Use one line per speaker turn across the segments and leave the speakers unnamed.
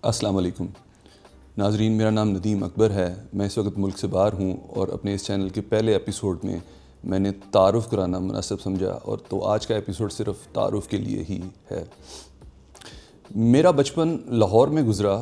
السلام علیکم ناظرین، میرا نام ندیم اکبر ہے۔ میں اس وقت ملک سے باہر ہوں اور اپنے اس چینل کے پہلے ایپیسوڈ میں نے تعارف کرانا مناسب سمجھا، اور تو آج کا ایپیسوڈ صرف تعارف کے لیے ہی ہے۔ میرا بچپن لاہور میں گزرا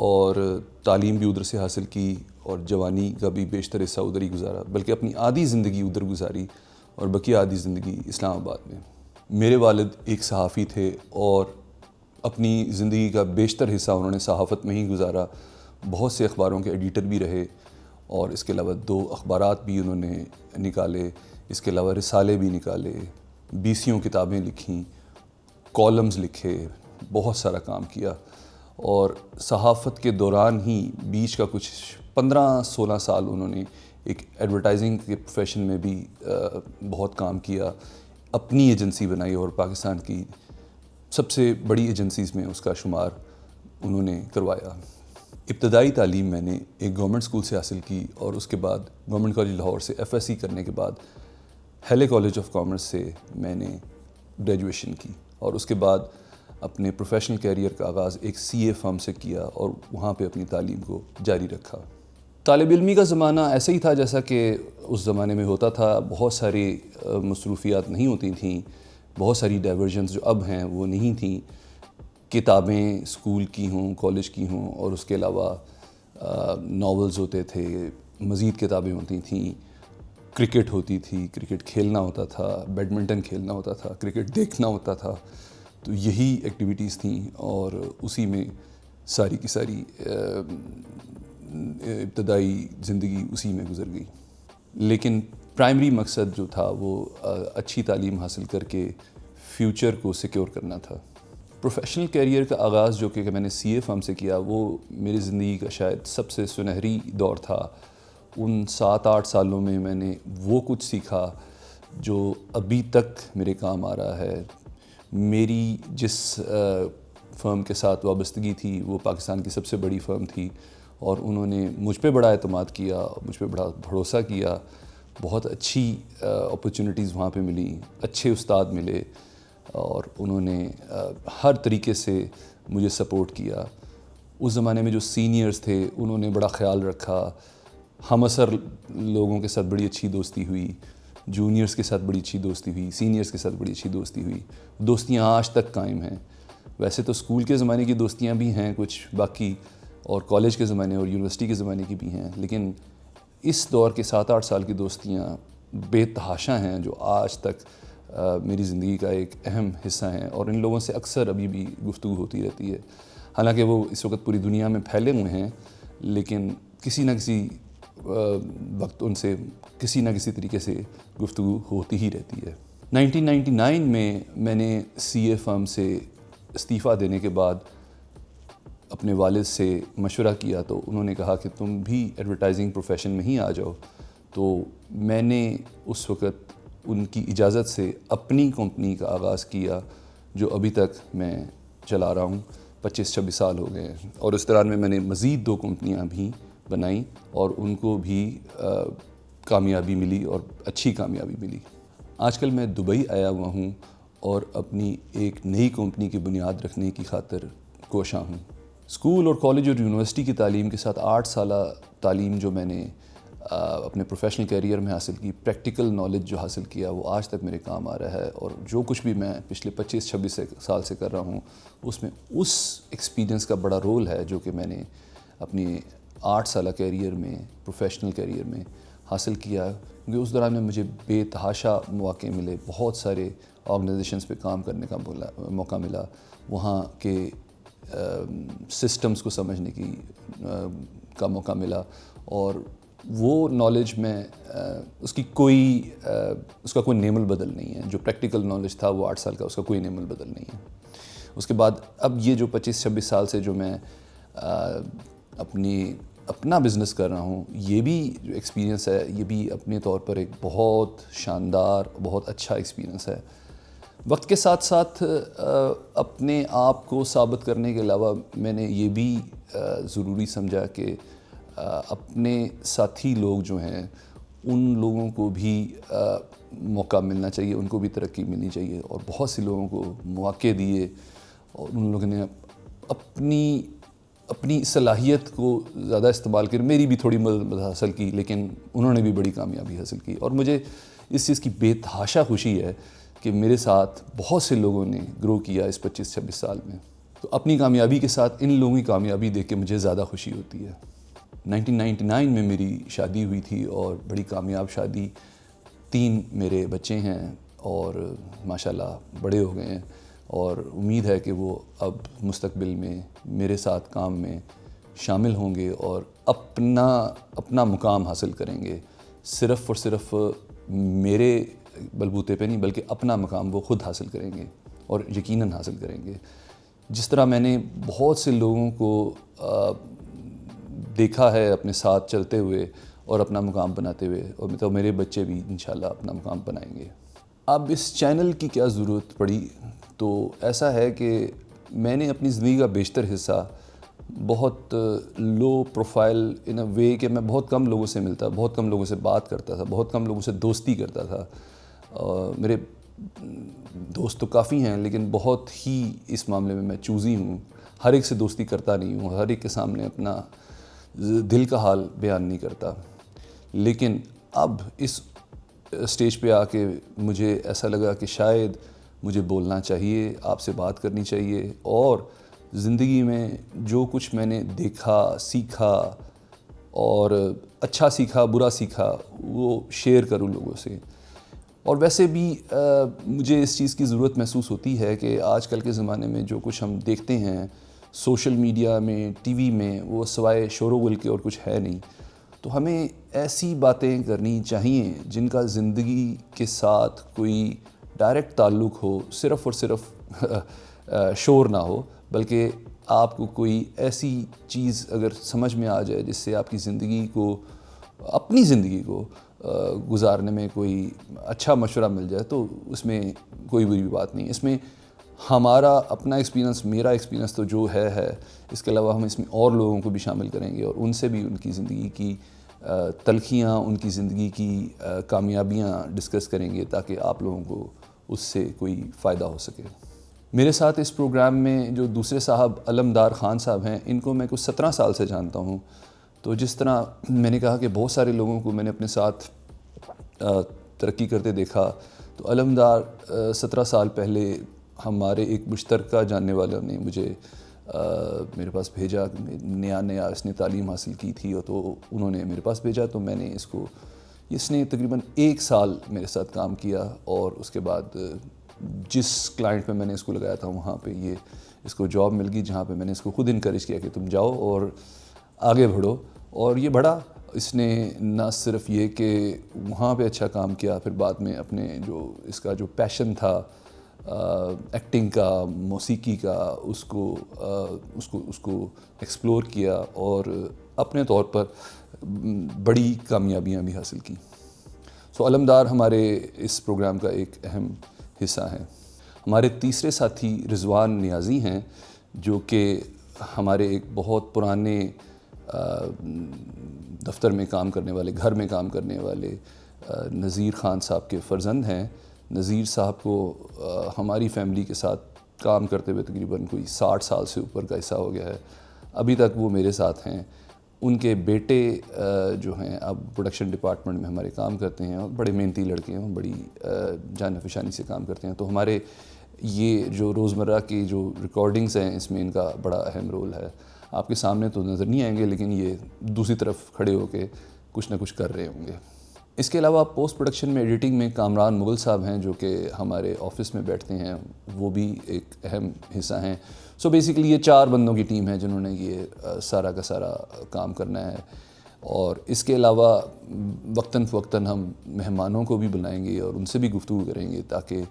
اور تعلیم بھی ادھر سے حاصل کی، اور جوانی کا بھی بیشتر حصہ ادھر ہی گزارا، بلکہ اپنی آدھی زندگی ادھر گزاری اور بقیہ آدھی زندگی اسلام آباد میں۔ میرے والد ایک صحافی تھے اور اپنی زندگی کا بیشتر حصہ انہوں نے صحافت میں ہی گزارا۔ بہت سے اخباروں کے ایڈیٹر بھی رہے، اور اس کے علاوہ 2 اخبارات بھی انہوں نے نکالے، اس کے علاوہ رسالے بھی نکالے، 20 کتابیں لکھیں، کالمز لکھے، بہت سارا کام کیا۔ اور صحافت کے دوران ہی بیچ کا کچھ 15-16 سال انہوں نے ایک ایڈورٹائزنگ کے پروفیشن میں بھی بہت کام کیا، اپنی ایجنسی بنائی اور پاکستان کی سب سے بڑی ایجنسیز میں اس کا شمار انہوں نے کروایا۔ ابتدائی تعلیم میں نے ایک گورنمنٹ اسکول سے حاصل کی، اور اس کے بعد گورنمنٹ کالج لاہور سے FSc کرنے کے بعد ہیلے کالج آف کامرس سے میں نے گریجویشن کی، اور اس کے بعد اپنے پروفیشنل کیریئر کا آغاز ایک CA فرم سے کیا اور وہاں پہ اپنی تعلیم کو جاری رکھا۔ طالب علمی کا زمانہ ایسے ہی تھا جیسا کہ اس زمانے میں ہوتا تھا۔ بہت ساری مصروفیات نہیں ہوتی تھیں، بہت ساری ڈائیورژنز جو اب ہیں وہ نہیں تھیں۔ کتابیں اسکول کی ہوں، کالج کی ہوں، اور اس کے علاوہ ناولز ہوتے تھے، مزید کتابیں ہوتی تھیں، کرکٹ ہوتی تھی، کرکٹ کھیلنا ہوتا تھا، بیڈمنٹن کھیلنا ہوتا تھا، کرکٹ دیکھنا ہوتا تھا۔ تو یہی ایکٹیویٹیز تھیں، اور اسی میں ساری کی ساری ابتدائی زندگی اسی میں گزر گئی۔ لیکن پرائمری مقصد جو تھا وہ اچھی تعلیم حاصل کر کے فیوچر کو سیکیور کرنا تھا۔ پروفیشنل کیریئر کا آغاز جو کہ میں نے CA فرم سے کیا، وہ میری زندگی کا شاید سب سے سنہری دور تھا۔ ان 7-8 سالوں میں نے وہ کچھ سیکھا جو ابھی تک میرے کام آ رہا ہے۔ میری جس فرم کے ساتھ وابستگی تھی وہ پاکستان کی سب سے بڑی فرم تھی، اور انہوں نے مجھ پہ بڑا اعتماد کیا، مجھ پہ بڑا بھروسہ کیا۔ بہت اچھی اپرچونیٹیز وہاں پہ ملیں، اچھے استاد ملے، اور انہوں نے ہر طریقے سے مجھے سپورٹ کیا۔ اس زمانے میں جو سینئرز تھے انہوں نے بڑا خیال رکھا۔ ہم عصر لوگوں کے ساتھ بڑی اچھی دوستی ہوئی، جونیئرز کے ساتھ بڑی اچھی دوستی ہوئی، سینئرز کے ساتھ بڑی اچھی دوستی ہوئی۔ دوستیاں آج تک قائم ہیں۔ ویسے تو اسکول کے زمانے کی دوستیاں بھی ہیں کچھ باقی، اور کالج کے زمانے اور یونیورسٹی کے زمانے کی بھی ہیں، لیکن اس دور کے 7-8 سال کی دوستیاں بے تحاشا ہیں، جو آج تک میری زندگی کا ایک اہم حصہ ہیں، اور ان لوگوں سے اکثر ابھی بھی گفتگو ہوتی رہتی ہے۔ حالانکہ وہ اس وقت پوری دنیا میں پھیلے ہوئے ہیں، لیکن کسی نہ کسی وقت ان سے کسی نہ کسی طریقے سے گفتگو ہوتی ہی رہتی ہے۔ 1999 میں نے CA فرم سے استعفیٰ دینے کے بعد اپنے والد سے مشورہ کیا، تو انہوں نے کہا کہ تم بھی ایڈورٹائزنگ پروفیشن میں ہی آ جاؤ۔ تو میں نے اس وقت ان کی اجازت سے اپنی کمپنی کا آغاز کیا، جو ابھی تک میں چلا رہا ہوں۔ 25-26 سال ہو گئے ہیں، اور اس دوران میں نے مزید 2 کمپنیاں بھی بنائیں، اور ان کو بھی کامیابی ملی، اور اچھی کامیابی ملی۔ آج کل میں دبئی آیا ہوا ہوں، اور اپنی ایک نئی کمپنی کی بنیاد رکھنے کی خاطر کوشاں ہوں۔ اسکول اور کالج اور یونیورسٹی کی تعلیم کے ساتھ 8 سالہ تعلیم جو میں نے اپنے پروفیشنل کیریئر میں حاصل کی، پریکٹیکل نالج جو حاصل کیا، وہ آج تک میرے کام آ رہا ہے۔ اور جو کچھ بھی میں پچھلے 25-26 سال سے کر رہا ہوں، اس میں اس ایکسپیرینس کا بڑا رول ہے جو کہ میں نے اپنی 8 سالہ کیریئر میں، پروفیشنل کیریئر میں حاصل کیا، کیونکہ اس دوران میں مجھے بے تحاشا مواقع ملے، بہت سارے آرگنائزیشنز پہ کام کرنے کا موقع ملا، وہاں کے سسٹمز کو سمجھنے کا موقع ملا، اور وہ نالج میں اس کا کوئی نعم البدل نہیں ہے۔ جو پریکٹیکل نالج تھا وہ 8 سال کا، اس کا کوئی نعم البدل نہیں ہے۔ اس کے بعد اب یہ جو 25-26 سال سے جو میں اپنا بزنس کر رہا ہوں، یہ بھی جو ایکسپیرینس ہے، یہ بھی اپنے طور پر ایک بہت شاندار، بہت اچھا ایکسپیرینس ہے۔ وقت کے ساتھ ساتھ اپنے آپ کو ثابت کرنے کے علاوہ میں نے یہ بھی ضروری سمجھا کہ اپنے ساتھی لوگ جو ہیں ان لوگوں کو بھی موقع ملنا چاہیے، ان کو بھی ترقی ملنی چاہیے، اور بہت سے لوگوں کو مواقع دیے، اور ان لوگوں نے اپنی صلاحیت کو زیادہ استعمال کر میری بھی تھوڑی مدد حاصل کی، لیکن انہوں نے بھی بڑی کامیابی حاصل کی. اور مجھے اس چیز کی بے تحاشا خوشی ہے کہ میرے ساتھ بہت سے لوگوں نے گرو کیا اس 25-26 سال میں. تو اپنی کامیابی کے ساتھ ان لوگوں کی کامیابی دیکھ کے مجھے زیادہ خوشی ہوتی ہے. 1999 میں میری شادی ہوئی تھی اور بڑی کامیاب شادی. 3 میرے بچے ہیں اور ماشاءاللہ بڑے ہو گئے ہیں، اور امید ہے کہ وہ اب مستقبل میں میرے ساتھ کام میں شامل ہوں گے اور اپنا مقام حاصل کریں گے. صرف اور صرف میرے بلبوتے پہ نہیں بلکہ اپنا مقام وہ خود حاصل کریں گے اور یقیناً حاصل کریں گے. جس طرح میں نے بہت سے لوگوں کو دیکھا ہے اپنے ساتھ چلتے ہوئے اور اپنا مقام بناتے ہوئے، اور تو میرے بچے بھی انشاءاللہ اپنا مقام بنائیں گے. اب اس چینل کی کیا ضرورت پڑی؟ تو ایسا ہے کہ میں نے اپنی زندگی کا بیشتر حصہ بہت لو پروفائل ان اے وے کہ میں بہت کم لوگوں سے ملتا، بہت کم لوگوں سے بات کرتا تھا، بہت کم لوگوں سے دوستی کرتا تھا. میرے دوست تو کافی ہیں لیکن بہت ہی اس معاملے میں چوزی ہوں. ہر ایک سے دوستی کرتا نہیں ہوں، ہر ایک کے سامنے اپنا دل کا حال بیان نہیں کرتا. لیکن اب اس اسٹیج پہ آ کے مجھے ایسا لگا کہ شاید مجھے بولنا چاہیے، آپ سے بات کرنی چاہیے، اور زندگی میں جو کچھ میں نے دیکھا، سیکھا، اور اچھا سیکھا، برا سیکھا، وہ شیئر کروں لوگوں سے. اور ویسے بھی مجھے اس چیز کی ضرورت محسوس ہوتی ہے کہ آج کل کے زمانے میں جو کچھ ہم دیکھتے ہیں سوشل میڈیا میں، ٹی وی میں، وہ سوائے شور و غل کے اور کچھ ہے نہیں. تو ہمیں ایسی باتیں کرنی چاہیے جن کا زندگی کے ساتھ کوئی ڈائریکٹ تعلق ہو، صرف اور صرف شور نہ ہو، بلکہ آپ کو کوئی ایسی چیز اگر سمجھ میں آ جائے جس سے آپ کی زندگی کو، اپنی زندگی کو گزارنے میں کوئی اچھا مشورہ مل جائے تو اس میں کوئی بری بات نہیں. اس میں ہمارا اپنا ایکسپیرینس، میرا ایکسپیرینس تو جو ہے، اس کے علاوہ ہم اس میں اور لوگوں کو بھی شامل کریں گے اور ان سے بھی ان کی زندگی کی تلخیاں، ان کی زندگی کی کامیابیاں ڈسکس کریں گے تاکہ آپ لوگوں کو اس سے کوئی فائدہ ہو سکے. میرے ساتھ اس پروگرام میں جو دوسرے صاحب علمدار خان صاحب ہیں، ان کو میں کچھ 17 سال سے جانتا ہوں. تو جس طرح میں نے کہا کہ بہت سارے لوگوں کو میں نے اپنے ساتھ ترقی کرتے دیکھا، تو علمدار 17 سال پہلے ہمارے ایک مشترکہ جاننے والوں نے مجھے میرے پاس بھیجا. نیا اس نے تعلیم حاصل کی تھی اور تو انہوں نے میرے پاس بھیجا. تو میں نے اس نے تقریباً 1 سال میرے ساتھ کام کیا، اور اس کے بعد جس کلائنٹ پہ میں نے اس کو لگایا تھا وہاں پہ اس کو جاب مل گئی، جہاں پہ میں نے اس کو خود انکریج کیا کہ تم جاؤ اور آگے بڑھو. اور یہ بڑھا. اس نے نہ صرف یہ کہ وہاں پہ اچھا کام کیا، پھر بعد میں اپنے اس کا جو پیشن تھا ایکٹنگ کا، موسیقی کا، اس کو ایکسپلور کیا اور اپنے طور پر بڑی کامیابیاں بھی حاصل کی. سو علمدار ہمارے اس پروگرام کا ایک اہم حصہ ہیں. ہمارے تیسرے ساتھی رضوان نیازی ہیں، جو کہ ہمارے ایک بہت پرانے دفتر میں کام کرنے والے، گھر میں کام کرنے والے نذیر خان صاحب کے فرزند ہیں. نذیر صاحب کو ہماری فیملی کے ساتھ کام کرتے ہوئے تقریباً کوئی 60 سال سے اوپر کا حصہ ہو گیا ہے. ابھی تک وہ میرے ساتھ ہیں. ان کے بیٹے جو ہیں اب پروڈکشن ڈپارٹمنٹ میں ہمارے کام کرتے ہیں، اور بڑے محنتی لڑکے ہیں، بڑی جان فشانی سے کام کرتے ہیں. تو ہمارے یہ جو روزمرہ کی جو ریکارڈنگز ہیں، اس میں ان کا بڑا اہم رول ہے. آپ کے سامنے تو نظر نہیں آئیں گے، لیکن یہ دوسری طرف کھڑے ہو کے کچھ نہ کچھ کر رہے ہوں گے. اس کے علاوہ پوسٹ پروڈکشن میں ایڈیٹنگ میں کامران مغل صاحب ہیں، جو کہ ہمارے آفس میں بیٹھتے ہیں، وہ بھی ایک اہم حصہ ہیں. سو بیسیکلی یہ 4 بندوں کی ٹیم ہے جنہوں نے یہ سارا کا سارا کام کرنا ہے. اور اس کے علاوہ وقتاً فوقتاً ہم مہمانوں کو بھی بلائیں گے اور ان سے بھی گفتگو کریں گے تاکہ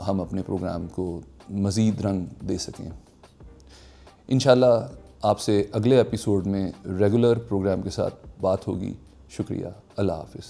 ہم اپنے پروگرام کو مزید رنگ دے سکیں. انشاءاللہ آپ سے اگلے ایپیسوڈ میں ریگولر پروگرام کے ساتھ بات ہوگی. شکریہ. اللہ حافظ.